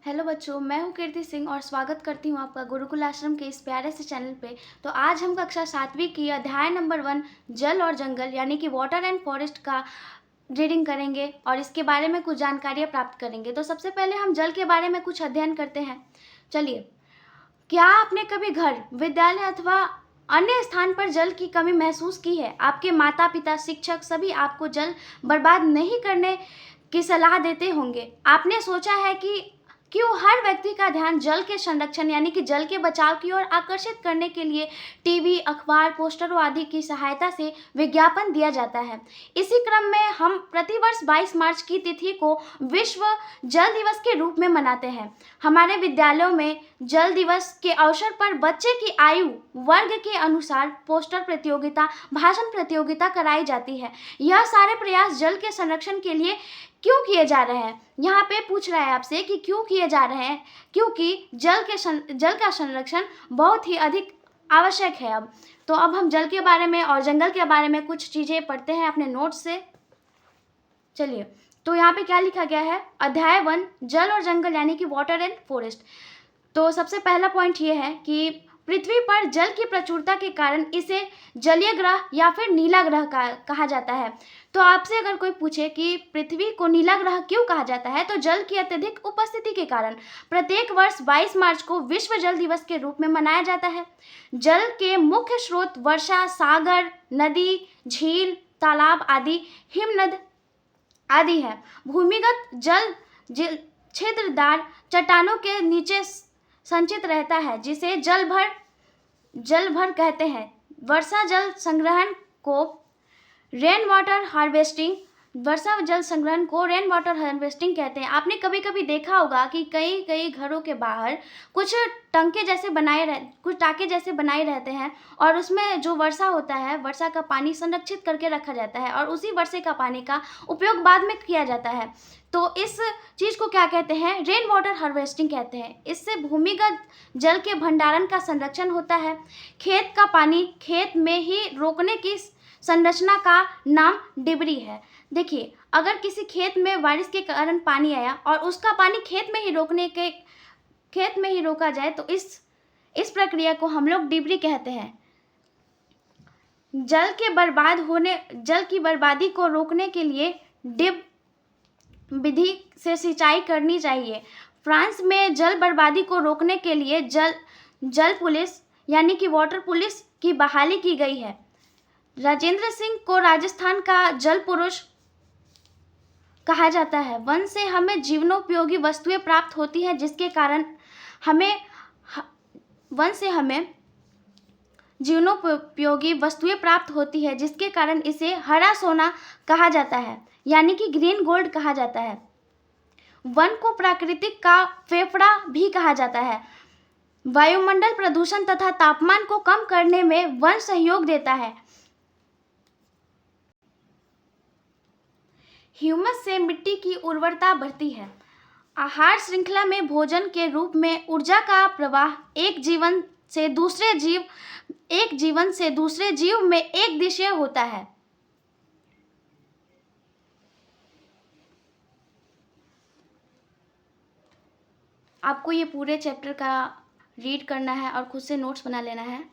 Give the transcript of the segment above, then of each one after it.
Hello बच्चों, मैं हूँ कीर्ति सिंह और स्वागत करती हूँ आपका गुरुकुल आश्रम के इस प्यारे से चैनल पे। तो आज हम कक्षा 7वीं की अध्याय नंबर 1 जल और जंगल यानी कि वाटर एंड फॉरेस्ट का रीडिंग करेंगे और इसके बारे में कुछ जानकारियाँ प्राप्त करेंगे। तो सबसे पहले हम जल के बारे में कुछ अध्ययन करते हैं। चलिए, क्या आपने कभी घर, विद्यालय अथवा अन्य स्थान पर जल की कमी महसूस की है? आपके माता पिता, शिक्षक सभी आपको जल बर्बाद नहीं करने की सलाह देते होंगे। आपने सोचा है कि क्यों हर व्यक्ति का ध्यान जल के संरक्षण यानी कि जल के बचाव की ओर आकर्षित करने के लिए टीवी, अखबार, पोस्टरों आदि की सहायता से विज्ञापन दिया जाता है। इसी क्रम में हम प्रतिवर्ष 22 मार्च की तिथि को विश्व जल दिवस के रूप में मनाते हैं। हमारे विद्यालयों में जल दिवस के अवसर पर बच्चे की आयु वर्ग के अनुसार पोस्टर प्रतियोगिता, भाषण प्रतियोगिता कराई जाती है। यह सारे प्रयास जल के संरक्षण के लिए क्यों किए जा रहे हैं? यहाँ पे पूछ रहा है आपसे कि क्यों किए जा रहे हैं, क्योंकि जल का संरक्षण बहुत ही अधिक आवश्यक है। अब हम जल के बारे में और जंगल के बारे में कुछ चीज़ें पढ़ते हैं अपने नोट्स से। चलिए, तो यहाँ पे क्या लिखा गया है? अध्याय 1 जल और जंगल यानी कि वाटर एंड फॉरेस्ट। तो सबसे पहला पॉइंट ये है कि पृथ्वी पर जल की प्रचुरता के कारण इसे जलीय ग्रह या फिर नीला ग्रह कहा जाता है। तो आपसे अगर कोई पूछे कि पृथ्वी को नीला ग्रह क्यों कहा जाता है, तो जल की अत्यधिक उपस्थिति के कारण। प्रत्येक वर्ष 22 मार्च को विश्व जल दिवस के रूप में मनाया जाता है। जल के मुख्य स्रोत वर्षा, सागर, नदी, झील, तालाब आदि, हिमनद आदि है। भूमिगत जल छिद्रदार चट्टानों के नीचे संचित रहता है, जिसे जल भर कहते हैं। वर्षा जल संग्रहण को रेन वाटर हार्वेस्टिंग कहते हैं। आपने कभी कभी देखा होगा कि कई घरों के बाहर कुछ टांके जैसे बनाए रहते हैं और उसमें जो वर्षा होता है, वर्षा का पानी संरक्षित करके रखा जाता है और उसी वर्षे का पानी का उपयोग बाद में किया जाता है। तो इस चीज़ को क्या कहते हैं? रेन वाटर हार्वेस्टिंग कहते हैं। इससे भूमिगत जल के भंडारण का संरक्षण होता है। खेत का पानी खेत में ही रोकने की संरचना का नाम डिबरी है। देखिए, अगर किसी खेत में बारिश के कारण पानी आया और उसका पानी खेत में ही रोका जाए तो इस प्रक्रिया को हम लोग डिबरी कहते हैं। जल की बर्बादी को रोकने के लिए डिब विधि से सिंचाई करनी चाहिए। फ्रांस में जल बर्बादी को रोकने के लिए जल पुलिस यानी कि वाटर पुलिस की बहाली की गई है। राजेंद्र सिंह को राजस्थान का जल पुरुष कहा जाता है। वन से हमें जीवनोपयोगी वस्तुएं प्राप्त होती हैं, जिसके कारण जिसके कारण इसे हरा सोना कहा जाता है, यानी कि ग्रीन गोल्ड कहा जाता है। वन को प्राकृतिक का फेफड़ा भी कहा जाता है। वायुमंडल प्रदूषण तथा तापमान को कम करने में वन सहयोग देता है। ह्यूमस से मिट्टी की उर्वरता बढ़ती है। आहार श्रृंखला में भोजन के रूप में ऊर्जा का प्रवाह एक जीवन से दूसरे जीव में एक दिशा होता है। आपको ये पूरे चैप्टर का रीड करना है और खुद से नोट्स बना लेना है।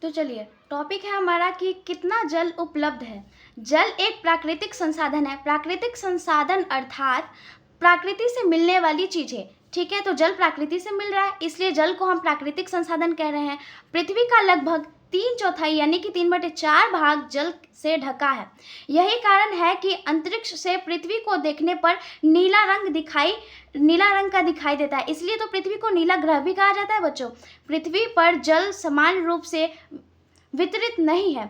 तो चलिए, टॉपिक है हमारा कि कितना जल उपलब्ध है। जल एक प्राकृतिक संसाधन है। प्राकृतिक संसाधन अर्थात प्रकृति से मिलने वाली चीज़ें। ठीक है, तो जल प्रकृति से मिल रहा है, इसलिए जल को हम प्राकृतिक संसाधन कह रहे हैं। पृथ्वी का लगभग 3/4 यानी कि 3/4 भाग जल से ढका है। यही कारण है कि अंतरिक्ष से पृथ्वी को देखने पर नीला रंग का दिखाई देता है। इसलिए तो पृथ्वी को नीला ग्रह भी कहा जाता है बच्चों। पृथ्वी पर जल समान रूप से वितरित नहीं है।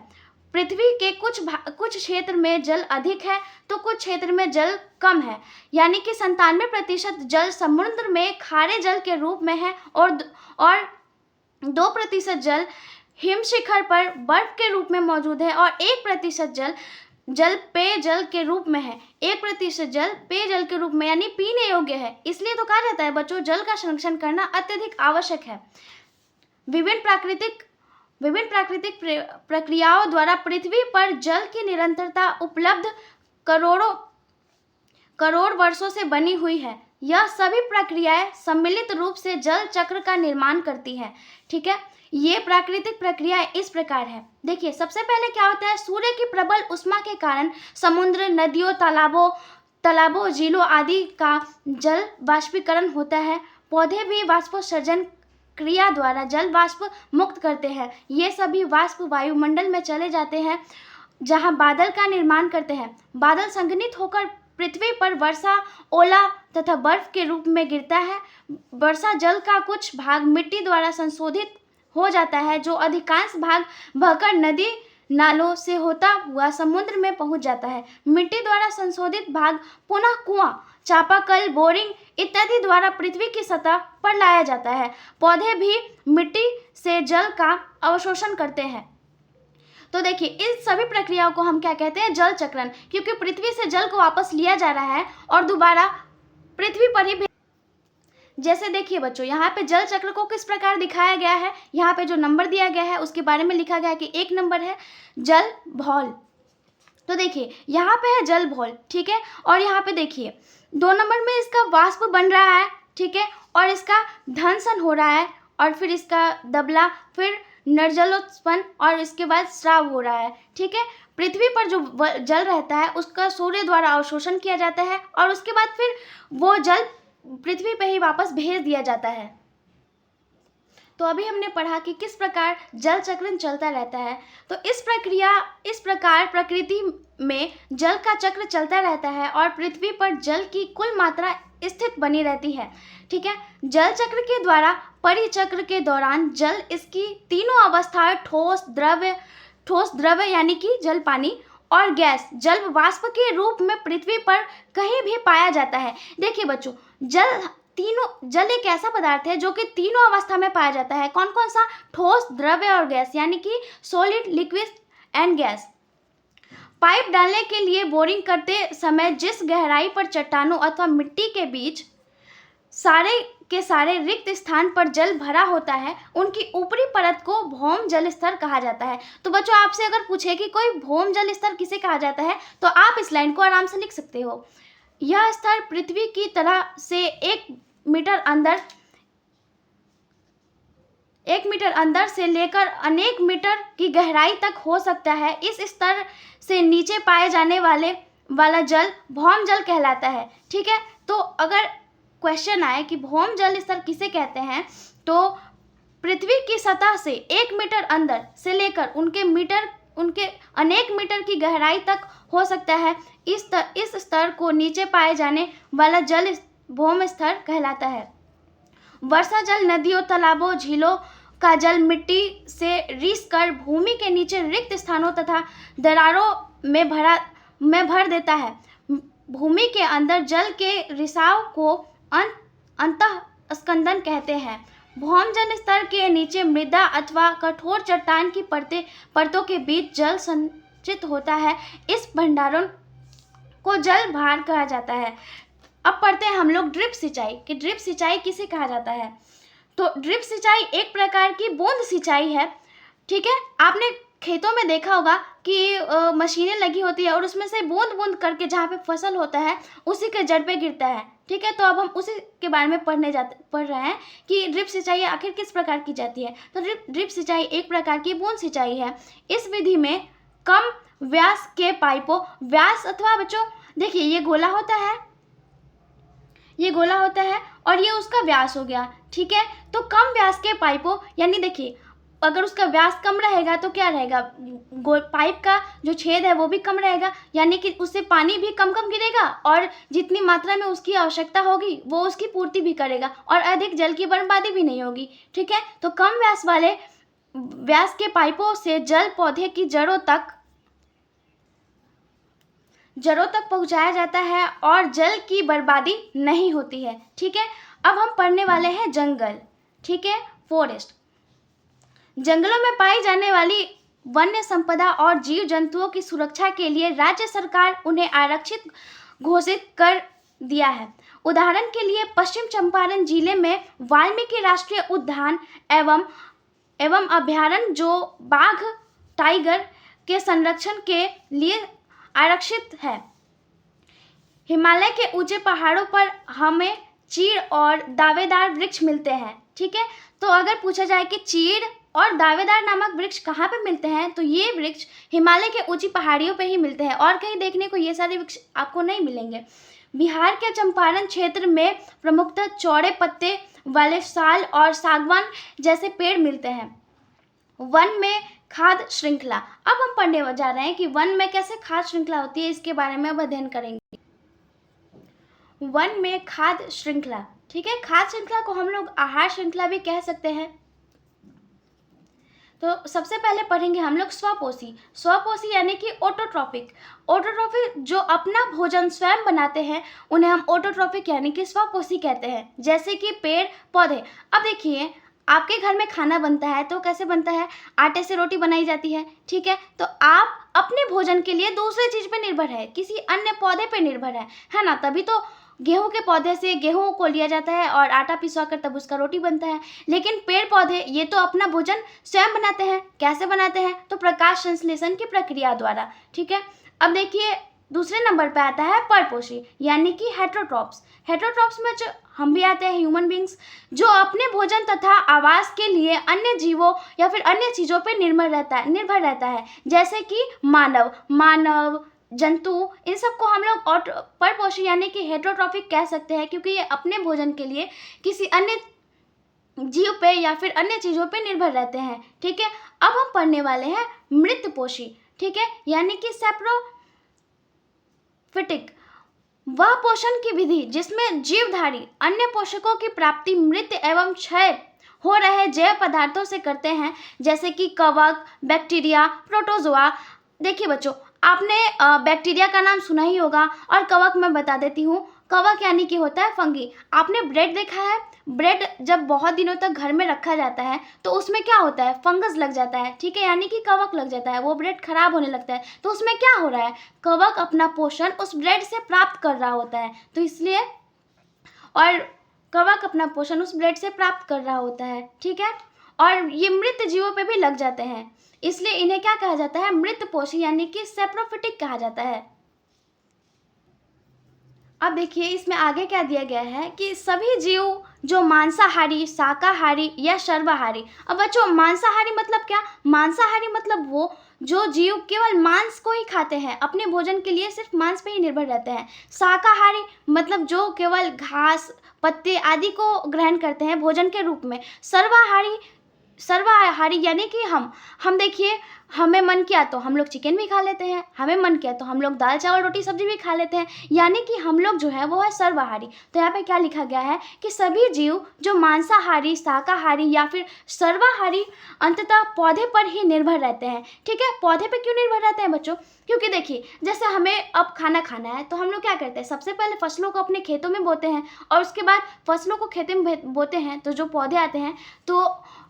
पृथ्वी के कुछ क्षेत्र में जल अधिक है तो कुछ क्षेत्र में जल कम है, यानी कि 97% जल समुद्र में खारे जल के रूप में है और 2% जल हिम शिखर पर बर्फ के रूप में मौजूद है और 1% जल पेयजल के रूप में है। 1% जल पेयजल के रूप में यानी पीने योग्य है। इसलिए तो कहा जाता है बच्चों, जल का संरक्षण करना अत्यधिक आवश्यक है। विभिन्न प्राकृतिक प्रक्रियाओं द्वारा पृथ्वी पर जल की निरंतरता उपलब्ध करोड़ वर्षों से बनी हुई है। यह सभी प्रक्रियाएं सम्मिलित रूप से जल चक्र का निर्माण करती हैं। ठीक है, ये प्राकृतिक प्रक्रियाएं इस प्रकार है। देखिए, सबसे पहले क्या होता है, सूर्य की प्रबल उष्मा के कारण समुद्र, नदियों, तालाबों, झीलों आदि का जल वाष्पीकरण होता है। पौधे भी वाष्पोत्सर्जन क्रिया द्वारा जल वाष्प मुक्त करते हैं। ये सभी वाष्प वायुमंडल में चले जाते हैं, जहां बादल का निर्माण करते हैं। बादल संघनित होकर पृथ्वी पर वर्षा, ओला तथा बर्फ के रूप में गिरता है। वर्षा जल का कुछ भाग मिट्टी द्वारा संशोधित हो जाता है, जो अधिकांश भाग बहकर नदी नालों से होता हुआ समुद्र में पहुंच जाता है। मिट्टी द्वारा संशोधित भाग पुनः कुआं, चापाकल, बोरिंग इत्यादि द्वारा पृथ्वी की सतह पर लाया जाता है। पौधे भी मिट्टी से जल का अवशोषण करते हैं। तो देखिए, इन सभी प्रक्रियाओं को हम क्या कहते हैं, जल चक्रण, क्योंकि पृथ्वी से जल को वापस लिया जा रहा है और दोबारा पृथ्वी पर ही। जैसे देखिए बच्चों, यहाँ पे जल चक्र को किस प्रकार दिखाया गया है। यहाँ पे जो नंबर दिया गया है उसके बारे में लिखा गया है कि 1 नंबर है जल भौल। तो देखिए, यहाँ पे है जल भौल, ठीक है, और यहाँ पे देखिए 2 नंबर में इसका वाष्प बन रहा है, ठीक है, और इसका धनसन हो रहा है, और फिर इसका दबला, फिर निर्जलोत्पन्न, और इसके बाद स्राव हो रहा है। ठीक है, पृथ्वी पर जो जल रहता है उसका सूर्य द्वारा अवशोषण किया जाता है और उसके बाद फिर वो जल पृथ्वी पे ही वापस भेज दिया जाता है। तो अभी हमने पढ़ा कि किस प्रकार जल चक्रण चलता रहता है। तो इस प्रकार प्रकृति में जल का चक्र चलता रहता है और पृथ्वी पर जल की कुल मात्रा स्थित बनी रहती है। ठीक है, जल चक्र के द्वारा परिचक्र के दौरान जल इसकी तीनों अवस्थाएं ठोस द्रव्य यानी कि जल, पानी और गैस जल वाष्प के रूप में पृथ्वी पर कहीं भी पाया जाता है। देखिए बच्चों, जल एक ऐसा पदार्थ है जो कि तीनों अवस्था में पाया जाता है। कौन कौन सा, ठोस, द्रव्य और गैस, यानी कि solid, liquid and gas. Pipe डालने के लिए बोरिंग करते समय जिस गहराई पर चट्टानों अथवा मिट्टी के बीच सारे के सारे रिक्त स्थान पर जल भरा होता है, उनकी ऊपरी परत को भौम जल स्तर कहा जाता है। तो बच्चों, आपसे अगर पूछे कि कोई भौम जल स्तर किसे कहा जाता है, तो आप इस लाइन को आराम से लिख सकते हो। यह स्तर पृथ्वी की तरह से 1 मीटर अंदर से लेकर अनेक मीटर की गहराई तक हो सकता है। इस स्तर से नीचे पाए जाने वाला जल भौम जल कहलाता है। ठीक है, तो अगर क्वेश्चन आए कि भौम जल स्तर किसे कहते हैं, तो पृथ्वी की सतह से 1 मीटर अंदर से लेकर उनके अनेक मीटर की गहराई तक हो सकता है। इस स्तर को नीचे पाए जाने वाला जल भौम स्तर कहलाता है। वर्षा जल नदियों, तालाबों, झीलों का जल मिट्टी से रिस कर भूमि के नीचे रिक्त स्थानों तथा दरारों में भर देता है। भूमि के अंदर जल के रिसाव को अंतःस्कंदन कहते हैं। भौम जल स्तर के नीचे मृदा अथवा कठोर चट्टान की परतों के बीच जल संचित होता है। इस भंडारण को जल भार कहा जाता है। अब पढ़ते हैं हम लोग ड्रिप सिंचाई कि ड्रिप सिंचाई किसे कहा जाता है। तो ड्रिप सिंचाई एक प्रकार की बूंद सिंचाई है। ठीक है, आपने खेतों में देखा होगा कि मशीनें लगी होती है और उसमें से बूंद बूंद करके जहाँ पे फसल होता है उसी के जड़ पे गिरता है। ठीक है, तो अब हम उसी के बारे में पढ़ रहे हैं कि ड्रिप सिंचाई आखिर किस प्रकार की जाती है। तो ड्रिप सिंचाई एक प्रकार की बूंद सिंचाई है। इस विधि में कम व्यास के पाइपों, व्यास अथवा बच्चों देखिए ये गोला होता है और ये उसका व्यास हो गया। ठीक है, तो कम व्यास के पाइपों, यानी देखिए अगर उसका व्यास कम रहेगा तो क्या रहेगा, पाइप का जो छेद है वो भी कम रहेगा, यानी कि उससे पानी भी कम गिरेगा और जितनी मात्रा में उसकी आवश्यकता होगी वो उसकी पूर्ति भी करेगा और अधिक जल की बर्बादी भी नहीं होगी। ठीक है, तो कम व्यास के पाइपों से जल पौधे की जड़ों तक पहुंचाया जाता है और जल की बर्बादी नहीं होती है। ठीक है, अब हम पढ़ने वाले हैं जंगल। ठीक है, फॉरेस्ट। जंगलों में पाई जाने वाली वन्य संपदा और जीव जंतुओं की सुरक्षा के लिए राज्य सरकार उन्हें आरक्षित घोषित कर दिया है। उदाहरण के लिए पश्चिम चंपारण जिले में वाल्मीकि राष्ट्रीय उद्यान एवं अभयारण्य जो बाघ टाइगर के संरक्षण के लिए आरक्षित है। हिमालय के ऊंचे पहाड़ों पर हमें चीड़ और दावेदार वृक्ष मिलते हैं। ठीक है, तो अगर पूछा जाए कि चीड़ और दावेदार नामक वृक्ष कहाँ पे मिलते हैं, तो ये वृक्ष हिमालय के ऊंची पहाड़ियों पे ही मिलते हैं और कहीं देखने को ये सारे वृक्ष आपको नहीं मिलेंगे। बिहार के चंपारण क्षेत्र में प्रमुखतः चौड़े पत्ते वाले साल और सागवान जैसे पेड़ मिलते हैं। वन में खाद्य श्रृंखला। अब हम पढ़ने जा रहे हैं कि वन में कैसे खाद्य श्रृंखला होती है, इसके बारे में अब अध्ययन करेंगे। वन में खाद्य श्रृंखला। ठीक है, खाद्य श्रृंखला को हम लोग आहार श्रृंखला भी कह सकते हैं। तो सबसे पहले पढ़ेंगे हम लोग स्वपोषी। स्वपोषी यानी कि ऑटोट्रॉफिक। ऑटोट्रॉफिक जो अपना भोजन स्वयं बनाते हैं उन्हें हम ऑटोट्रॉफिक यानी कि स्वपोषी कहते हैं, जैसे कि पेड़ पौधे। अब देखिए, आपके घर में खाना बनता है तो कैसे बनता है, आटे से रोटी बनाई जाती है। ठीक है, तो आप अपने भोजन के लिए दूसरे चीज पे निर्भर है, किसी अन्य पौधे पे निर्भर है ना। तभी तो गेहूं के पौधे से गेहूं को लिया जाता है और आटा पिसवा कर तब उसका रोटी बनता है। लेकिन पेड़ पौधे ये तो अपना भोजन स्वयं बनाते हैं। कैसे बनाते हैं, तो प्रकाश संश्लेषण की प्रक्रिया द्वारा। ठीक है, अब देखिए दूसरे नंबर पे आता है परपोषी यानी कि हेटरोट्रॉप्स। हेटरोट्रॉप्स में जो हम भी आते हैं ह्यूमन बींग्स, जो अपने भोजन तथा आवास के लिए अन्य जीवों या फिर अन्य चीज़ों पर निर्भर रहता है, जैसे कि मानव जंतु, इन सबको हम लोग परपोषी यानी कि हेटरोट्रॉफिक कह सकते हैं, क्योंकि ये अपने भोजन के लिए किसी अन्य जीव पे या फिर अन्य चीज़ों पे निर्भर रहते हैं। ठीक है, अब हम पढ़ने वाले हैं मृतपोषी। ठीक है, यानी कि सैप्रोफिटिक। वह पोषण की विधि जिसमें जीवधारी अन्य पोषकों की प्राप्ति मृत एवं क्षय हो रहे जैव पदार्थों से करते हैं, जैसे कि कवक, बैक्टीरिया, प्रोटोजोआ। देखिए बच्चों, आपने बैक्टीरिया का नाम सुना ही होगा और कवक मैं बता देती हूँ। कवक यानी कि होता है फंगी। आपने ब्रेड देखा है, ब्रेड जब बहुत दिनों तक घर में रखा जाता है तो उसमें क्या होता है, फंगस लग जाता है। ठीक है, यानी कि कवक लग जाता है, वो ब्रेड खराब होने लगता है। तो उसमें क्या हो रहा है, कवक अपना पोषण उस ब्रेड से प्राप्त कर रहा होता है, तो इसलिए और कवक अपना पोषण उस ब्रेड से प्राप्त कर रहा होता है। ठीक है, और ये मृत जीवों पे भी लग जाते हैं, इसलिए इन्हें क्या कहा जाता है, मृतपोषी यानी कि सैप्रोफिटिक कहा जाता है। अब देखिए इसमें आगे क्या दिया गया है कि सभी जीव जो मांसाहारी, शाकाहारी या सर्वाहारी। अब बच्चों मांसाहारी मतलब क्या, मांसाहारी मतलब वो जो जीव केवल मांस को ही खाते हैं, अपने भोजन के लिए सिर्फ मांस पे ही निर्भर रहते हैं। शाकाहारी मतलब जो केवल घास पत्ते आदि को ग्रहण करते हैं भोजन के रूप में। सर्वाहारी यानी कि हम देखिए, हमें मन किया तो हम लोग चिकन भी खा लेते हैं, हमें मन किया तो हम लोग दाल चावल रोटी सब्जी भी खा लेते हैं, यानी कि हम लोग जो है वो है सर्वाहारी। तो यहाँ पे क्या लिखा गया है कि सभी जीव जो मांसाहारी, शाकाहारी या फिर सर्वाहारी अंततः पौधे पर ही निर्भर रहते हैं। ठीक है, पौधे पर क्यों निर्भर रहते हैं बच्चों, क्योंकि देखिए जैसे हमें अब खाना खाना है तो हम लोग क्या करते हैं, सबसे पहले फसलों को अपने खेतों में बोते हैं और उसके बाद फसलों को खेतों में बोते हैं तो जो पौधे आते हैं तो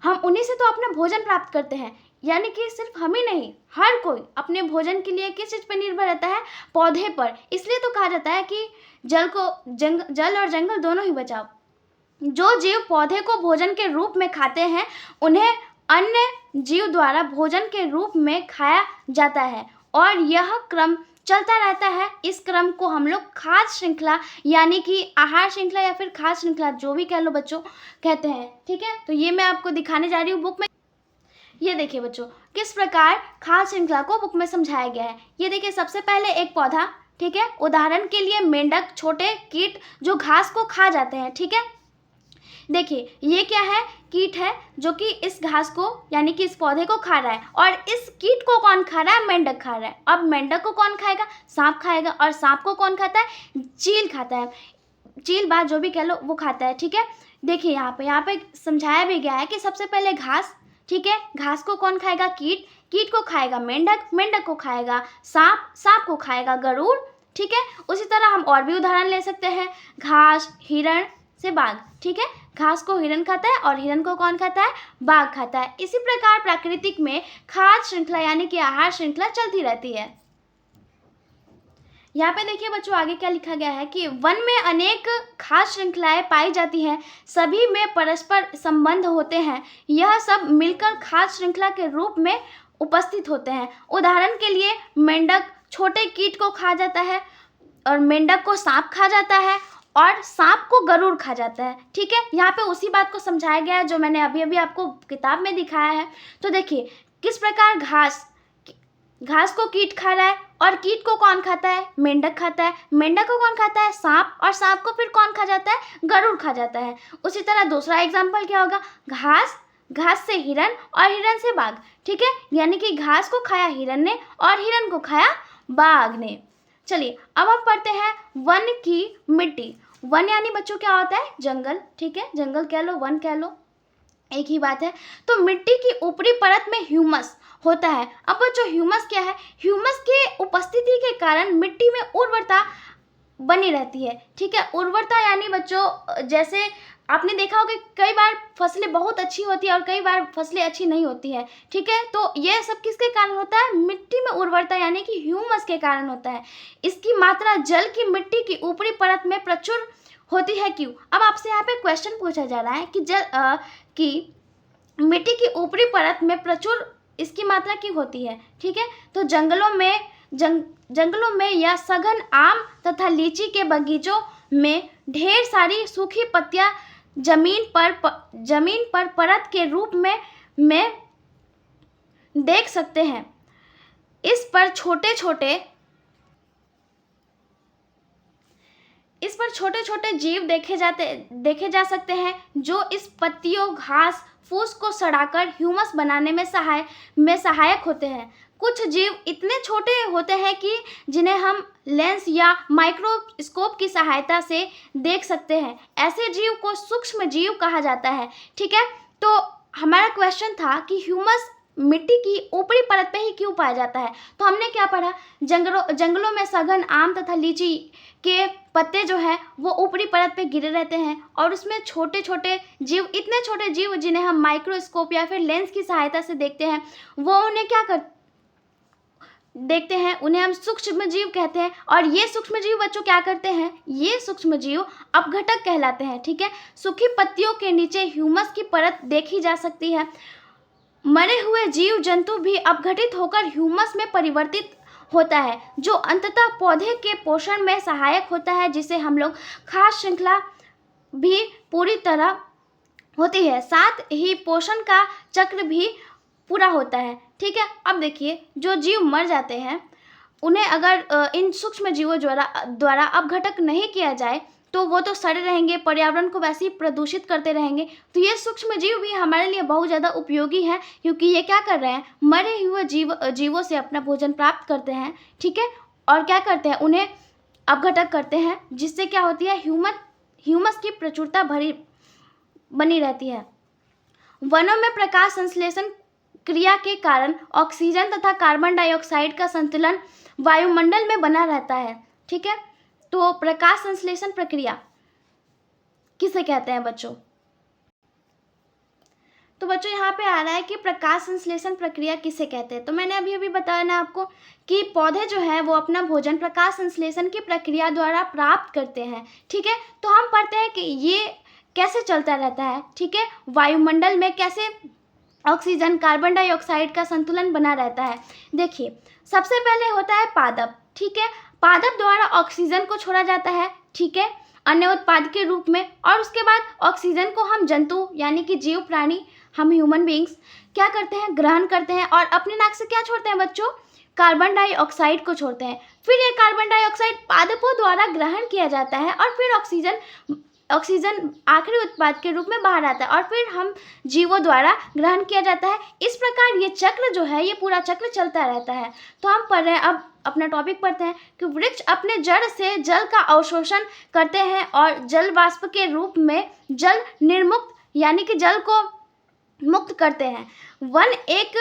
हम उन्हीं से तो अपना भोजन प्राप्त करते हैं। यानी कि सिर्फ हम ही नहीं, हर कोई अपने भोजन के लिए किस चीज़ पर निर्भर रहता है, पौधे पर। इसलिए तो कहा जाता है कि जल और जंगल दोनों ही बचाओ। जो जीव पौधे को भोजन के रूप में खाते हैं उन्हें अन्य जीव द्वारा भोजन के रूप में खाया जाता है और यह क्रम चलता रहता है। इस क्रम को हम लोग खाद्य श्रृंखला यानी कि आहार श्रृंखला या फिर खाद्य श्रृंखला जो भी कह लो बच्चों कहते हैं। ठीक है, तो ये मैं आपको दिखाने जा रही हूँ बुक में। ये देखिए बच्चों किस प्रकार खाद्य श्रृंखला को बुक में समझाया गया है। ये देखिए सबसे पहले एक पौधा, ठीक है, उदाहरण के लिए मेंढक, छोटे कीट जो घास को खा जाते हैं। ठीक है, देखिए ये क्या है, कीट है जो कि इस घास को यानी कि इस पौधे को खा रहा है और इस कीट को कौन खा रहा है, मेंढक खा रहा है। अब मेंढक को कौन खाएगा, सांप खाएगा, और सांप को कौन खाता है, चील खाता है, चील बाज जो भी कह लो वो खाता है। ठीक है, देखिए यहाँ पे समझाया भी गया है कि सबसे पहले घास, ठीक है, घास को कौन खाएगा, कीट, कीट को खाएगा मेंढक, मेंढक को खाएगा सांप, सांप को खाएगा गरुड़। ठीक है, उसी तरह हम और भी उदाहरण ले सकते हैं, घास, हिरण, से बाघ, ठीक है। घास को हिरन खाता है और हिरन को कौन खाता है? बाघ खाता है। इसी प्रकार प्राकृतिक में खाद्य श्रृंखला यानी कि आहार श्रृंखला चलती रहती है। यहाँ पे देखिए बच्चों आगे क्या लिखा गया है कि वन में अनेक खाद्य श्रृंखलाएं पाई जाती हैं, सभी में परस्पर संबंध होते हैं, यह सब मिलकर खाद्य श्रृंखला के रूप में उपस्थित होते हैं। उदाहरण के लिए मेंढक छोटे कीट को खा जाता है और मेंढक को सांप खा जाता है और सांप को गरुड़ खा जाता है, ठीक है। यहाँ पे उसी बात को समझाया गया है जो मैंने अभी अभी आपको किताब में दिखाया है। तो देखिए किस प्रकार घास को कीट खा रहा है और कीट को कौन खाता है? मेंढक खाता है। मेंढक को कौन खाता है? सांप। और सांप को फिर कौन खा जाता है? गरुड़ खा जाता है। उसी तरह दूसरा एग्जाम्पल क्या होगा? घास से हिरन और हिरन से बाघ, ठीक है। यानी कि घास को खाया हिरन ने और हिरन को खाया बाघ ने। चलिए अब हम पढ़ते हैं वन की मिट्टी। वन यानी बच्चों क्या होता है? जंगल, ठीक है। जंगल कह लो, वन कह लो, एक ही बात है। तो मिट्टी की ऊपरी परत में ह्यूमस होता है। अब बच्चों ह्यूमस क्या है? ह्यूमस के उपस्थिति के कारण मिट्टी में उर्वरता बनी रहती है, ठीक है। उर्वरता यानी बच्चों जैसे आपने देखा होगा कई बार फसलें बहुत अच्छी होती है और कई बार फसलें अच्छी नहीं होती है, ठीक है। तो ये सब किसके कारण होता है? मिट्टी में उर्वरता यानी कि ह्यूमस के कारण होता है। इसकी मात्रा जल की मिट्टी की ऊपरी परत में प्रचुर होती है। क्यों? अब आपसे यहाँ पे क्वेश्चन पूछा जा रहा है कि मिट्टी की ऊपरी परत में प्रचुर इसकी मात्रा क्यों होती है, ठीक है। तो जंगलों में या सघन आम तथा लीची के बगीचों में ढेर सारी सूखी पत्तियां जमीन पर परत के रूप में देख सकते हैं। इस पर छोटे छोटे जीव देखे जा सकते हैं जो इस पत्तियों, घास फूस को सड़ाकर ह्यूमस बनाने में सहायक होते हैं। कुछ जीव इतने छोटे होते हैं कि जिन्हें हम लेंस या माइक्रोस्कोप की सहायता से देख सकते हैं। ऐसे जीव को सूक्ष्म जीव कहा जाता है, ठीक है। तो हमारा क्वेश्चन था कि ह्यूमस मिट्टी की ऊपरी परत पे ही क्यों पाया जाता है? तो हमने क्या पढ़ा? जंगलों में सघन आम तथा लीची के पत्ते जो है वो ऊपरी परत पे गिरे रहते हैं और उसमें छोटे छोटे जीव जिन्हें हम माइक्रोस्कोप या फिर लेंस की सहायता से देखते हैं, वो उन्हें देखते हैं, उन्हें हम सूक्ष्म जीव कहते हैं। और ये सूक्ष्म जीव बच्चों क्या करते हैं? ये सूक्ष्म जीव अपघटक कहलाते हैं, ठीक है। सूखी पत्तियों के नीचे ह्यूमस की परत देखी जा सकती है। मरे हुए जीव जंतु भी अपघटित होकर ह्यूमस में परिवर्तित होता है, जो अंततः पौधे के पोषण में सहायक होता है, जिसे हम लोग खाद्य श्रृंखला भी पूरी तरह होती है, साथ ही पोषण का चक्र भी पूरा होता है, ठीक है। अब देखिए जो जीव मर जाते हैं उन्हें अगर इन सूक्ष्म जीवों द्वारा अपघटक नहीं किया जाए तो वो तो सड़े रहेंगे, पर्यावरण को वैसे ही प्रदूषित करते रहेंगे। तो ये सूक्ष्म जीव भी हमारे लिए बहुत ज़्यादा उपयोगी हैं, क्योंकि ये क्या कर रहे हैं? मरे हुए जीवों से अपना भोजन प्राप्त करते हैं, ठीक है। और क्या करते हैं? उन्हें अपघटक करते हैं, जिससे क्या होती है? ह्यूमस की प्रचुरता बनी रहती है। वनों में प्रकाश संश्लेषण क्रिया के कारण ऑक्सीजन तथा कार्बन डाइऑक्साइड का संतुलन वायुमंडल में बना रहता है, ठीक है। तो प्रकाश संश्लेषण प्रक्रिया किसे कहते हैं बच्चों? तो बच्चों यहाँ पे आ रहा है कि प्रकाश संश्लेषण प्रक्रिया किसे कहते हैं। तो मैंने अभी बताया ना आपको कि पौधे जो है वो अपना भोजन प्रकाश संश्लेषण की प्रक्रिया द्वारा प्राप्त करते हैं, ठीक है। तो हम पढ़ते हैं कि ये कैसे चलता रहता है, ठीक है। वायुमंडल में कैसे ऑक्सीजन कार्बन डाइऑक्साइड का संतुलन बना रहता है। देखिए सबसे पहले होता है पादप, ठीक है। पादप द्वारा ऑक्सीजन को छोड़ा जाता है, ठीक है, अन्य उत्पाद के रूप में। और उसके बाद ऑक्सीजन को हम जंतु यानी कि जीव प्राणी, हम ह्यूमन बींग्स क्या करते हैं? ग्रहण करते हैं और अपने नाक से क्या छोड़ते हैं बच्चों? कार्बन डाइऑक्साइड को छोड़ते हैं। फिर ये कार्बन डाइऑक्साइड पादपों द्वारा ग्रहण किया जाता है और फिर ऑक्सीजन आखिरी उत्पाद के रूप में बाहर आता है और फिर हम जीवों द्वारा ग्रहण किया जाता है। इस प्रकार ये चक्र जो है, ये पूरा चक्र चलता रहता है। तो हम पढ़ रहे हैं, अब अपना टॉपिक पढ़ते हैं कि वृक्ष अपने जड़ से जल का अवशोषण करते हैं और जल वाष्प के रूप में जल निर्मुक्त यानी कि जल को मुक्त करते हैं। वन एक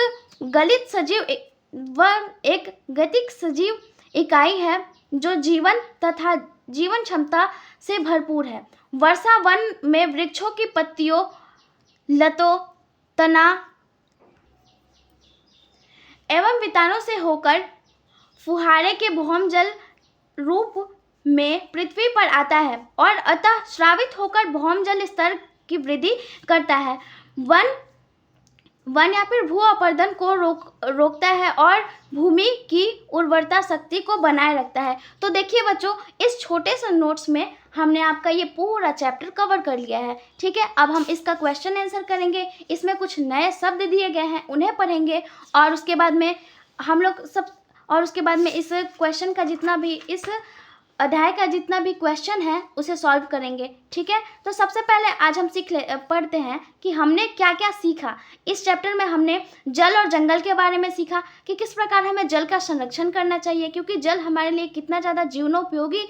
गतिक सजीव इकाई है जो जीवन तथा जीवन क्षमता से भरपूर है। वर्षा वन में वृक्षों की पत्तियों, लतों, तना एवं वितानों से होकर फुहारे के भौम जल रूप में पृथ्वी पर आता है और अतः स्रावित होकर भौम जल स्तर की वृद्धि करता है। वन या फिर भू अपरदन को रोकता है और भूमि की उर्वरता शक्ति को बनाए रखता है। तो देखिए बच्चों, इस छोटे से नोट्स में हमने आपका ये पूरा चैप्टर कवर कर लिया है। ठीक है, अब हम इसका क्वेश्चन आंसर करेंगे। इसमें कुछ नए शब्द दिए गए हैं, उन्हें पढ़ेंगे और उसके बाद में इस क्वेश्चन का जितना भी, इस अध्याय का जितना भी क्वेश्चन है उसे सॉल्व करेंगे। ठीक है, तो सबसे पहले आज हम पढ़ते हैं कि हमने क्या क्या सीखा। इस चैप्टर में हमने जल और जंगल के बारे में सीखा कि किस प्रकार हमें जल का संरक्षण करना चाहिए, क्योंकि जल हमारे लिए कितना ज़्यादा जीवनोपयोगी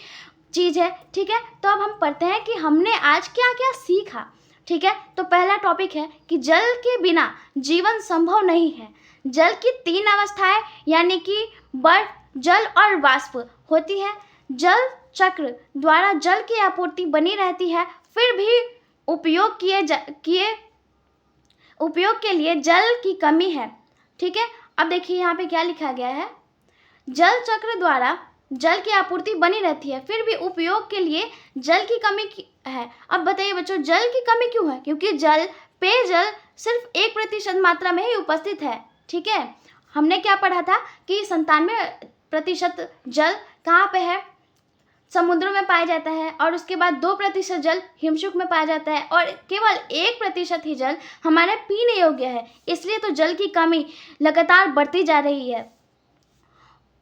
चीज़ है। ठीक है, तो अब हम पढ़ते हैं कि हमने आज क्या क्या सीखा। ठीक है, तो पहला टॉपिक है कि जल के बिना जीवन संभव नहीं है। जल की 3 अवस्थाएं यानी कि बर्फ, जल और वाष्प होती है। जल चक्र द्वारा जल की आपूर्ति बनी रहती है, फिर भी उपयोग के लिए जल की कमी है। ठीक है, अब देखिए यहाँ पे क्या लिखा गया है। जल चक्र द्वारा जल की आपूर्ति बनी रहती है, फिर भी उपयोग के लिए जल की कमी है। अब बताइए बच्चों, जल की कमी क्यों है? क्योंकि पेयजल सिर्फ 1% मात्रा में ही उपस्थित है। ठीक है, हमने क्या पढ़ा था कि 97% जल कहाँ पे है? समुद्रों में पाया जाता है, और उसके बाद 2% जल हिमशुक में पाया जाता है, और केवल 1% ही जल हमारे पीने योग्य है। इसलिए तो जल की कमी लगातार बढ़ती जा रही है।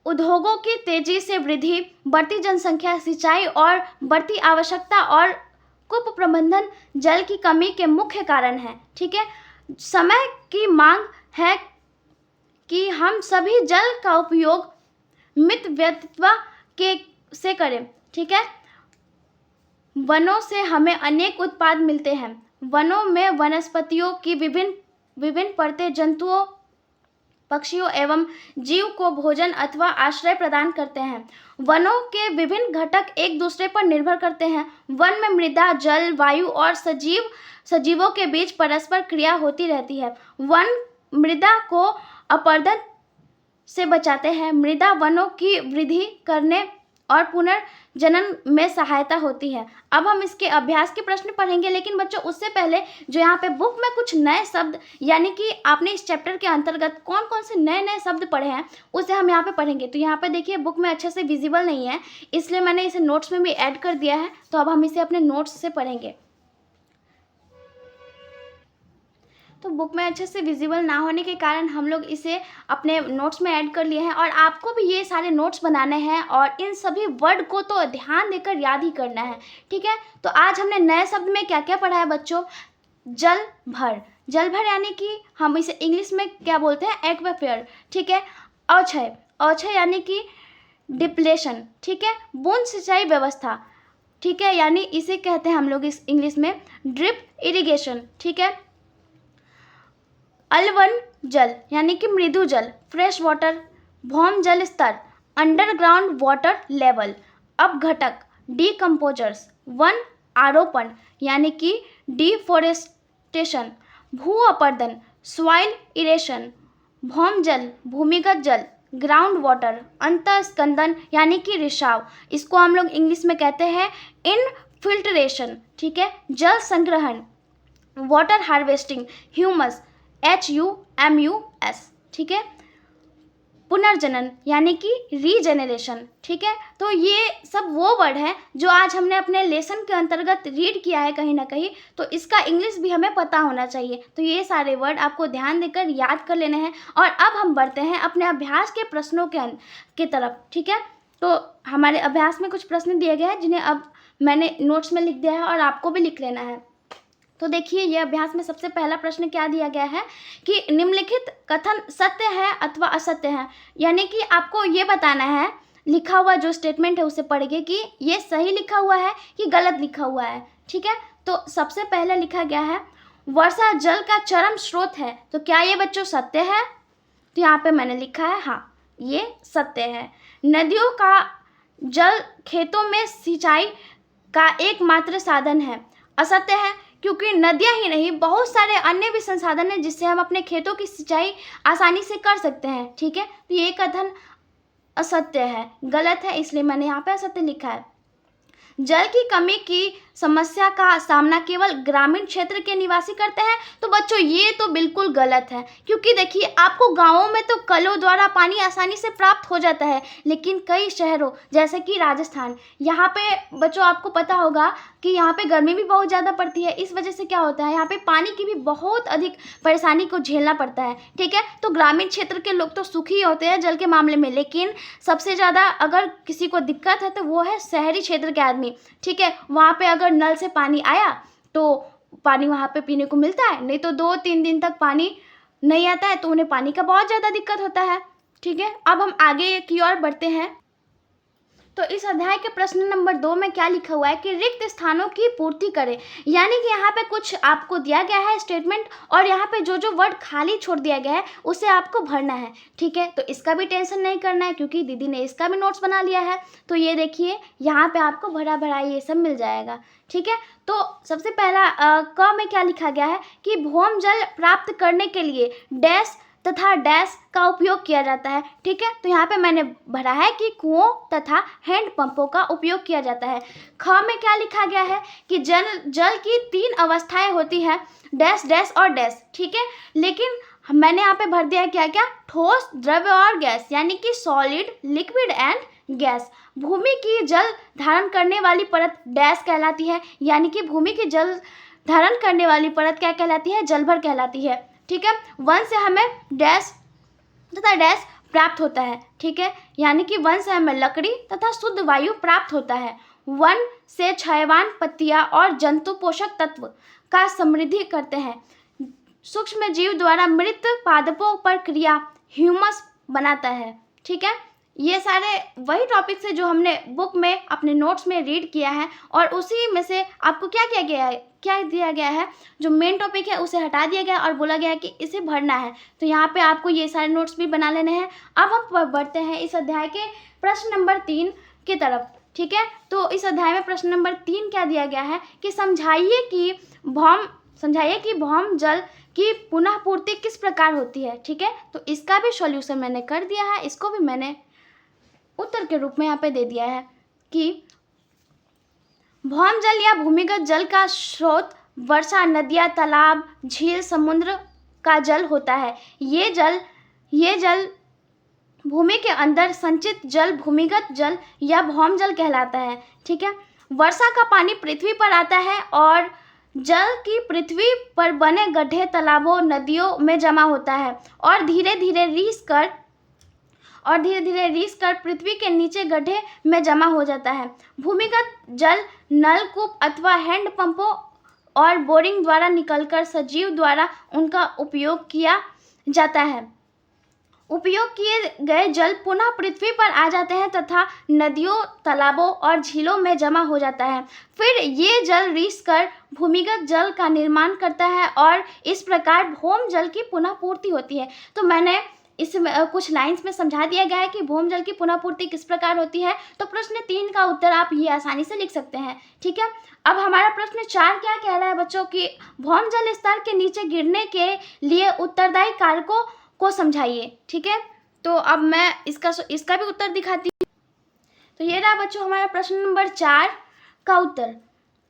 उद्योगों की तेजी से वृद्धि, बढ़ती जनसंख्या, सिंचाई और बढ़ती आवश्यकता और कूप प्रबंधन जल की कमी के मुख्य कारण है। ठीक है, समय की मांग है कि हम सभी जल का उपयोग मितव्ययित्व से करें। ठीक है, वनों से हमें अनेक उत्पाद मिलते हैं। वनों में वनस्पतियों की विभिन्न परतें जंतुओं, पक्षियों एवं जीव को भोजन अथवा आश्रय प्रदान करते हैं। वनों के विभिन्न घटक एक दूसरे पर निर्भर करते हैं। वन में मृदा, जल, वायु और सजीवों के बीच परस्पर क्रिया होती रहती है। वन मृदा को अपरदन से बचाते हैं। मृदा वनों की वृद्धि करने और पुनर्जनन में सहायता होती है। अब हम इसके अभ्यास के प्रश्न पढ़ेंगे, लेकिन बच्चों उससे पहले जो यहाँ पे बुक में कुछ नए शब्द, यानी कि आपने इस चैप्टर के अंतर्गत कौन कौन से नए नए शब्द पढ़े हैं उसे हम यहाँ पे पढ़ेंगे। तो यहाँ पे देखिए बुक में अच्छे से विजिबल नहीं है, इसलिए मैंने इसे नोट्स में भी ऐड कर दिया है। तो अब हम इसे अपने नोट्स से पढ़ेंगे। तो बुक में अच्छे से विजिबल ना होने के कारण हम लोग इसे अपने नोट्स में ऐड कर लिए हैं, और आपको भी ये सारे नोट्स बनाने हैं और इन सभी वर्ड को तो ध्यान देकर याद ही करना है। ठीक है, तो आज हमने नए शब्द में क्या क्या पढ़ा है बच्चों? जल भर यानी कि हम इसे इंग्लिश में क्या बोलते हैं? एक्वाफेयर। ठीक है, औछय यानी कि डिप्लेशन। ठीक है, बूंद सिंचाई व्यवस्था। ठीक है, यानी इसे कहते हैं हम लोग इस इंग्लिश में ड्रिप इरिगेशन। ठीक है, अलवन जल यानी कि मृदु जल, फ्रेश वाटर, भौम जल स्तर, अंडरग्राउंड वाटर लेवल। अब घटक डीकम्पोजर्स, वन आरोपण यानी कि डिफोरेस्टेशन, भू अपर्दन, सॉइल इरेशन, भौम जल, भूमिगत जल, ग्राउंड वाटर, अंतःस्कंदन यानी कि रिसाव, इसको हम लोग इंग्लिश में कहते हैं इनफिल्ट्रेशन। ठीक है, जल संग्रहण, वाटर हार्वेस्टिंग, ह्यूमस, HUMUS। ठीक है, पुनर्जनन यानी कि रीजेनरेशन। ठीक है, तो ये सब वो वर्ड है जो आज हमने अपने लेसन के अंतर्गत रीड किया है कहीं ना कहीं, तो इसका इंग्लिश भी हमें पता होना चाहिए। तो ये सारे वर्ड आपको ध्यान देकर याद कर लेने हैं। और अब हम बढ़ते हैं अपने अभ्यास के प्रश्नों के तरफ। ठीक है, तो हमारे अभ्यास में कुछ प्रश्न दिए गए हैं जिन्हें अब मैंने नोट्स में लिख दिया है और आपको भी लिख लेना है। तो देखिए ये अभ्यास में सबसे पहला प्रश्न क्या दिया गया है कि निम्नलिखित कथन सत्य है अथवा असत्य है, यानी कि आपको ये बताना है, लिखा हुआ जो स्टेटमेंट है उसे पढ़ के कि ये सही लिखा हुआ है कि गलत लिखा हुआ है। ठीक है, तो सबसे पहले लिखा गया है वर्षा जल का चरम स्रोत है। तो क्या ये बच्चों सत्य है? तो यहाँ पे मैंने लिखा है हाँ, ये सत्य है। जल खेतों में सिंचाई का एकमात्र साधन है। असत्य है, क्योंकि नदियां ही नहीं बहुत सारे अन्य भी संसाधन हैं जिससे हम अपने खेतों की सिंचाई आसानी से कर सकते हैं। ठीक है, तो ये कथन असत्य है, गलत है, इसलिए मैंने यहाँ पे असत्य लिखा है। जल की कमी की समस्या का सामना केवल ग्रामीण क्षेत्र के निवासी करते हैं, तो बच्चों ये तो बिल्कुल गलत है, क्योंकि देखिए आपको गांवों में तो कलों द्वारा पानी आसानी से प्राप्त हो जाता है, लेकिन कई शहरों जैसे कि राजस्थान, यहाँ पे बच्चों आपको पता होगा कि यहाँ पे गर्मी भी बहुत ज़्यादा पड़ती है। इस वजह से क्या होता है, यहाँ पे पानी की भी बहुत अधिक परेशानी को झेलना पड़ता है। ठीक है, तो ग्रामीण क्षेत्र के लोग तो सुखी होते हैं जल के मामले में, लेकिन सबसे ज़्यादा अगर किसी को दिक्कत है तो वो है शहरी क्षेत्र के आदमी। ठीक है, वहाँ पे अगर नल से पानी आया तो पानी वहाँ पे पीने को मिलता है, नहीं तो 2-3 दिन तक पानी नहीं आता है, तो उन्हें पानी का बहुत ज़्यादा दिक्कत होता है। ठीक है, अब हम आगे की ओर बढ़ते हैं। तो इस अध्याय के प्रश्न नंबर 2 में क्या लिखा हुआ है कि रिक्त स्थानों की पूर्ति करें, यानी कि यहाँ पे कुछ आपको दिया गया है स्टेटमेंट, और यहाँ पे जो जो वर्ड खाली छोड़ दिया गया है उसे आपको भरना है। ठीक है, तो इसका भी टेंशन नहीं करना है, क्योंकि दीदी ने इसका भी नोट्स बना लिया है। तो ये देखिए यहाँ पे आपको भरा भरा ये सब मिल जाएगा। ठीक है, तो सबसे पहला क में क्या लिखा गया है कि भौम जल प्राप्त करने के लिए डैश तथा डैश का उपयोग किया जाता है। ठीक है, तो यहाँ पे मैंने भरा है कि कुओं तथा हैंडपंपों का उपयोग किया जाता है। ख में क्या लिखा गया है कि जल की 3 अवस्थाएं होती है, डैश डैश और डैश। ठीक है, लेकिन मैंने यहाँ पे भर दिया क्या क्या, ठोस, द्रव्य और गैस, यानी कि सॉलिड, लिक्विड एंड गैस। भूमि की जल धारण करने वाली परत डैश कहलाती है, यानी कि भूमि की जल धारण करने वाली परत क्या कहलाती है, जलभर कहलाती है। ठीक है, वन से हमें डैश तथा डैश प्राप्त होता है। ठीक है, यानी कि वन से हमें लकड़ी तथा शुद्ध वायु प्राप्त होता है। वन से क्षयवान पत्तियां और जंतु पोषक तत्व का समृद्धि करते हैं। सूक्ष्म जीव द्वारा मृत पादपों पर क्रिया ह्यूमस बनाता है। ठीक है, ये सारे वही टॉपिक्स है जो हमने बुक में अपने नोट्स में रीड किया है, और उसी में से आपको क्या किया गया है, क्या दिया गया है, जो मेन टॉपिक है उसे हटा दिया गया और बोला गया है कि इसे भरना है। तो यहाँ पे आपको ये सारे नोट्स भी बना लेने हैं। अब हम बढ़ते हैं इस अध्याय के प्रश्न नंबर 3 की तरफ। ठीक है, तो इस अध्याय में प्रश्न नंबर 3 क्या दिया गया है कि समझाइए कि भौम जल की पुनः पूर्ति किस प्रकार होती है। ठीक है, तो इसका भी सॉल्यूशन मैंने कर दिया है, इसको भी मैंने उत्तर के रूप में यहाँ पे दे दिया है कि भौम जल या भूमिगत जल का स्रोत वर्षा, नदियाँ, तालाब, झील, समुद्र का जल होता है। ये जल भूमि के अंदर संचित जल भूमिगत जल या भौम जल कहलाता है। ठीक है, वर्षा का पानी पृथ्वी पर आता है और जल की पृथ्वी पर बने गड्ढे, तालाबों, नदियों में जमा होता है और धीरे धीरे रिस कर पृथ्वी के नीचे गड्ढे में जमा हो जाता है। भूमिगत जल नलकूप अथवा हैंडपंपों और बोरिंग द्वारा निकलकर सजीव द्वारा उनका उपयोग किया जाता है। उपयोग किए गए जल पुनः पृथ्वी पर आ जाते हैं तथा नदियों, तालाबों और झीलों में जमा हो जाता है। फिर ये जल रिस कर भूमिगत जल का निर्माण करता है और इस प्रकार भौम जल की पुनः पूर्ति होती है। तो मैंने इसमें कुछ लाइंस में समझा दिया गया है कि भौम जल की पुनः पूर्ति किस प्रकार होती है। तो प्रश्न 3 का उत्तर आप ये आसानी से लिख सकते हैं। ठीक है, अब हमारा प्रश्न 4 क्या कह रहा है बच्चों की भौम जल स्तर के नीचे गिरने के लिए उत्तरदायी कारकों को समझाइए। ठीक है, तो अब मैं इसका भी उत्तर दिखाती हूँ। तो ये रहा बच्चों हमारा प्रश्न नंबर 4 का उत्तर।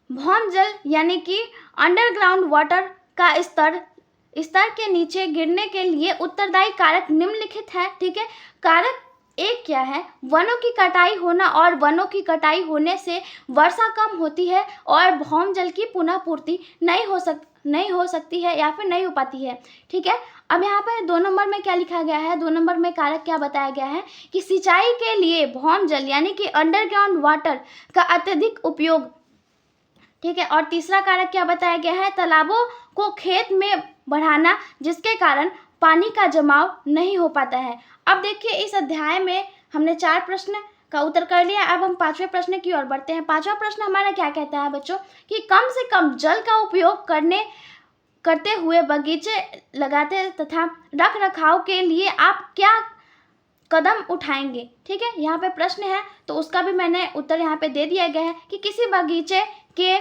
भौम जल यानी कि अंडरग्राउंड वाटर का स्तर के नीचे गिरने के लिए उत्तरदायी कारक निम्नलिखित है। ठीक है, कारक 1 क्या है, वनों की कटाई होना, और वनों की कटाई होने से वर्षा कम होती है और भौम जल की पुनः पूर्ति नहीं हो सकती है या फिर नहीं हो पाती है। ठीक है, अब यहाँ पर 2 नंबर में क्या लिखा गया है, 2 नंबर में कारक क्या बताया गया है कि सिंचाई के लिए भौम जल यानी कि अंडरग्राउंड वाटर का अत्यधिक उपयोग। ठीक है, और तीसरा कारक क्या बताया गया है, तालाबों को खेत में बढ़ाना जिसके कारण पानी का जमाव नहीं हो पाता है। अब देखिए इस अध्याय में हमने 4 प्रश्न का उत्तर कर लिया। अब हम 5वें प्रश्न की ओर बढ़ते हैं। 5वां प्रश्न हमारा क्या कहता है बच्चों कि कम से कम जल का उपयोग करते हुए बगीचे लगाते तथा रख रखाव के लिए आप क्या कदम उठाएंगे। ठीक है, यहाँ पे प्रश्न है तो उसका भी मैंने उत्तर यहाँ पे दे दिया गया है कि किसी बगीचे के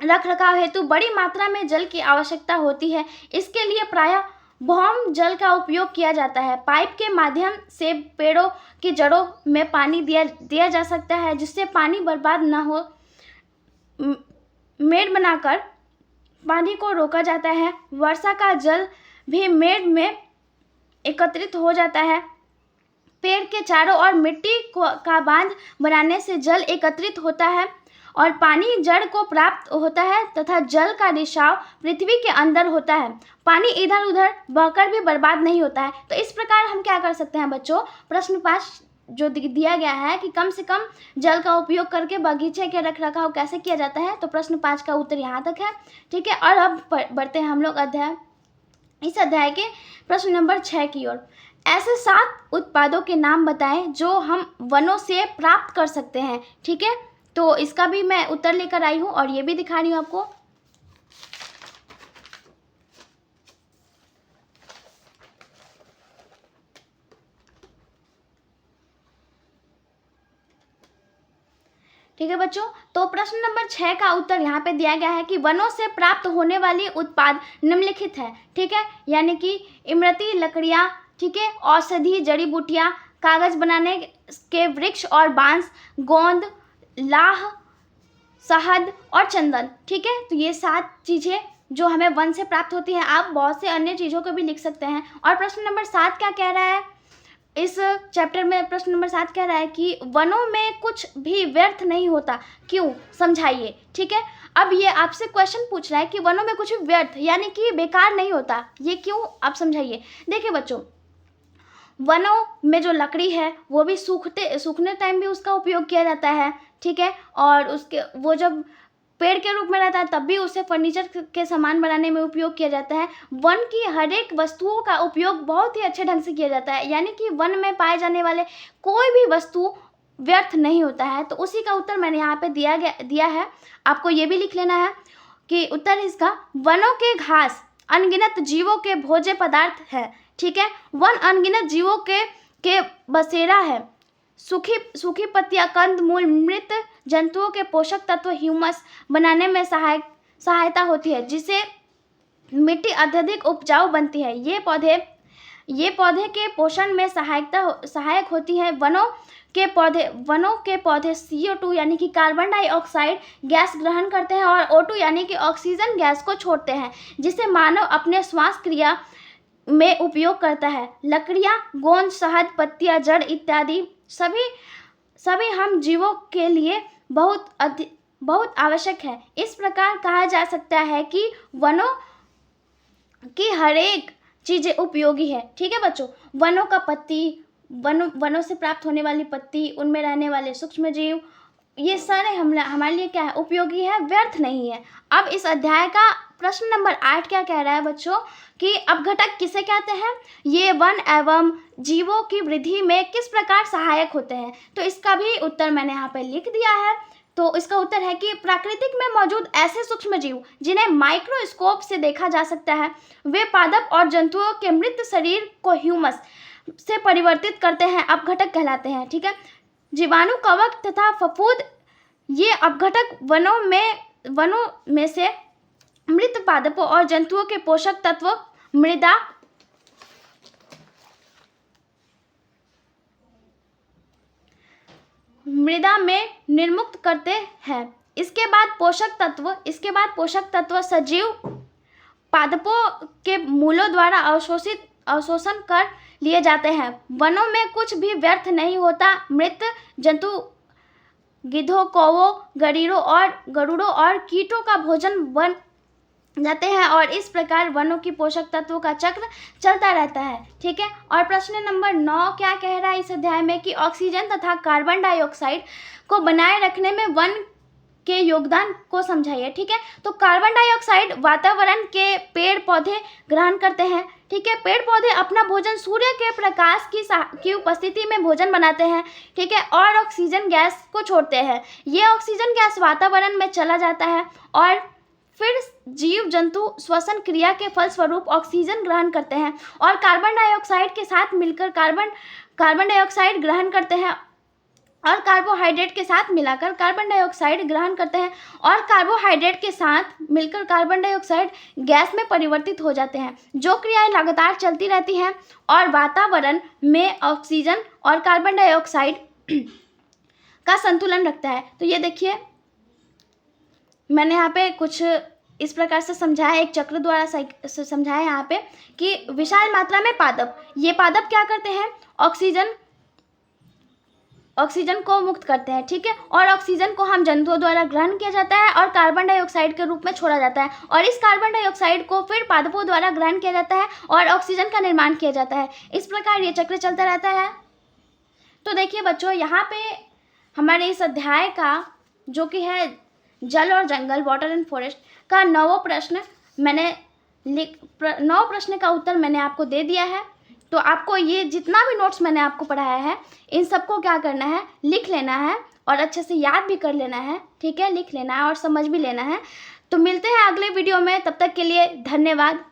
रख रखाव हेतु बड़ी मात्रा में जल की आवश्यकता होती है। इसके लिए प्रायः भौम जल का उपयोग किया जाता है। पाइप के माध्यम से पेड़ों की जड़ों में पानी दिया जा सकता है, जिससे पानी बर्बाद न हो। मेड़ बनाकर पानी को रोका जाता है। वर्षा का जल भी मेड़ में एकत्रित हो जाता है। पेड़ के चारों ओर मिट्टी का बांध बनाने से जल एकत्रित होता है और पानी जड़ को प्राप्त होता है तथा जल का रिसाव पृथ्वी के अंदर होता है। पानी इधर उधर बहकर भी बर्बाद नहीं होता है। तो इस प्रकार हम क्या कर सकते हैं बच्चों, प्रश्न 5 जो दिया गया है कि कम से कम जल का उपयोग करके बगीचे के रख रखाव कैसे किया जाता है, तो प्रश्न 5 का उत्तर यहाँ तक है। ठीक है, और अब बढ़ते हैं हम लोग इस अध्याय के प्रश्न नंबर 6 की ओर। ऐसे 7 उत्पादों के नाम बताएं जो हम वनों से प्राप्त कर सकते हैं। ठीक है, तो इसका भी मैं उत्तर लेकर आई हूँ और ये भी दिखा रही हूँ आपको। ठीक है बच्चों, तो प्रश्न नंबर 6 का उत्तर यहाँ पे दिया गया है कि वनों से प्राप्त होने वाली उत्पाद निम्नलिखित है। ठीक है, यानी कि इमरती लकड़ियाँ, ठीक है, औषधि जड़ी बूटियाँ, कागज बनाने के वृक्ष और बांस, गोंद, लाह, शहद और चंदन। ठीक है, तो ये 7 चीज़ें जो हमें वन से प्राप्त होती हैं। आप बहुत से अन्य चीज़ों को भी लिख सकते हैं। और प्रश्न नंबर 7 क्या कह रहा है इस चैप्टर में? प्रश्न नंबर 7 कह रहा है कि वनों में कुछ भी व्यर्थ नहीं होता, क्यों, समझाइए। ठीक है, अब ये आपसे क्वेश्चन पूछ रहा है कि वनों में कुछ भी व्यर्थ यानी कि बेकार नहीं होता, ये क्यों, आप समझाइए। देखिए बच्चों, वनों में जो लकड़ी है वो भी सूखने टाइम भी उसका उपयोग किया जाता है। ठीक है, और उसके वो जब पेड़ के रूप में रहता है तब भी उसे फर्नीचर के सामान बनाने में उपयोग किया जाता है। वन की हर एक वस्तुओं का उपयोग बहुत ही अच्छे ढंग से किया जाता है, यानी कि वन में पाए जाने वाले कोई भी वस्तु व्यर्थ नहीं होता है। तो उसी का उत्तर मैंने यहाँ पे दिया है। आपको ये भी लिख लेना है कि उत्तर इसका वनों के घास अनगिनत जीवों के भोज्य पदार्थ है। ठीक है, वन अनगिनत जीवों के बसेरा है। सूखी पत्तियां, कंद मूल, मृत जंतुओं के पोषक तत्व ह्यूमस बनाने में सहायता होती है, जिससे मिट्टी अत्यधिक उपजाऊ बनती है। ये पौधे के पोषण में सहायक होती है। वनों के पौधे CO2 यानी कि कार्बन डाइऑक्साइड गैस ग्रहण करते हैं और O2 यानी कि ऑक्सीजन गैस को छोड़ते हैं, जिसे मानव अपने श्वास क्रिया में उपयोग करता है। लकड़ियाँ, गोंद, शहद, पत्तियाँ, जड़ इत्यादि सभी हम जीवों के लिए बहुत आवश्यक है। इस प्रकार कहा जा सकता है कि वनों की हर एक चीज़ें उपयोगी है। ठीक है बच्चों, वनों का पत्ती, वनों से प्राप्त होने वाली पत्ती, उनमें रहने वाले सूक्ष्म जीव, ये सारे हमारे लिए क्या है, उपयोगी है, व्यर्थ नहीं है। अब इस अध्याय का प्रश्न नंबर 8 क्या कह रहा है बच्चों कि अपघटक किसे कहते हैं, ये वन एवं जीवों की वृद्धि में किस प्रकार सहायक होते हैं। तो इसका भी उत्तर मैंने यहाँ पे लिख दिया है। तो इसका उत्तर है कि प्राकृतिक में मौजूद ऐसे सूक्ष्म जीव जिन्हें माइक्रोस्कोप से देखा जा सकता है, वे पादप और जंतुओं के मृत शरीर को ह्यूमस से परिवर्तित करते हैं, अपघटक कहलाते हैं। ठीक है, जीवाणु, कवक तथा फफूंद, ये अपघटक वनों में से मृत पादपों और जंतुओं के पोषक तत्व मृदा में निर्मुक्त करते हैं। इसके बाद पोषक तत्व सजीव पादपों के मूलों द्वारा अवशोषण कर लिए जाते हैं। वनों में कुछ भी व्यर्थ नहीं होता। मृत जंतु गिद्धों, कौवों, गरुड़ों और कीटों का भोजन बन जाते हैं और इस प्रकार वनों की पोषक तत्वों का चक्र चलता रहता है। ठीक है, और प्रश्न नंबर 9 क्या कह रहा है इस अध्याय में कि ऑक्सीजन तथा कार्बन डाइऑक्साइड को बनाए रखने में वन के योगदान को समझाइए। ठीक है, तो कार्बन डाइऑक्साइड वातावरण के पेड़ पौधे ग्रहण करते हैं। ठीक है, पेड़ पौधे अपना भोजन सूर्य के प्रकाश की उपस्थिति में भोजन बनाते हैं। ठीक है, और ऑक्सीजन गैस को छोड़ते हैं। ये ऑक्सीजन गैस वातावरण में चला जाता है और फिर जीव जंतु श्वसन क्रिया के फलस्वरूप ऑक्सीजन ग्रहण करते हैं और कार्बन डाइऑक्साइड के साथ मिलकर कार्बन डाइऑक्साइड ग्रहण करते हैं और कार्बोहाइड्रेट के साथ मिलाकर कार्बन डाइऑक्साइड ग्रहण करते हैं और कार्बोहाइड्रेट के साथ मिलकर कार्बन डाइऑक्साइड गैस में परिवर्तित हो जाते हैं। जो क्रियाएं लगातार चलती रहती हैं और वातावरण में ऑक्सीजन और कार्बन डाइऑक्साइड का संतुलन रखता है। तो ये देखिए, मैंने यहाँ पे कुछ इस प्रकार से समझाया, एक चक्र द्वारा समझाया यहाँ पे कि विशाल मात्रा में पादप, ये पादप क्या करते हैं, ऑक्सीजन को मुक्त करते हैं, ठीक है। और ऑक्सीजन को हम जंतुओं द्वारा ग्रहण किया जाता है और कार्बन डाइऑक्साइड के रूप में छोड़ा जाता है और इस कार्बन डाइऑक्साइड को फिर पादपों द्वारा ग्रहण किया जाता है और ऑक्सीजन का निर्माण किया जाता है। इस प्रकार ये चक्र चलता रहता है। तो देखिए बच्चों, यहाँ पे हमारे इस अध्याय का जो कि है जल और जंगल, वाटर एंड फॉरेस्ट का 9वां प्रश्न मैंने 9 प्रश्न का उत्तर मैंने आपको दे दिया है। तो आपको ये जितना भी नोट्स मैंने आपको पढ़ाया है, इन सबको क्या करना है, लिख लेना है और अच्छे से याद भी कर लेना है, ठीक है। लिख लेना है और समझ भी लेना है। तो मिलते हैं अगले वीडियो में, तब तक के लिए धन्यवाद।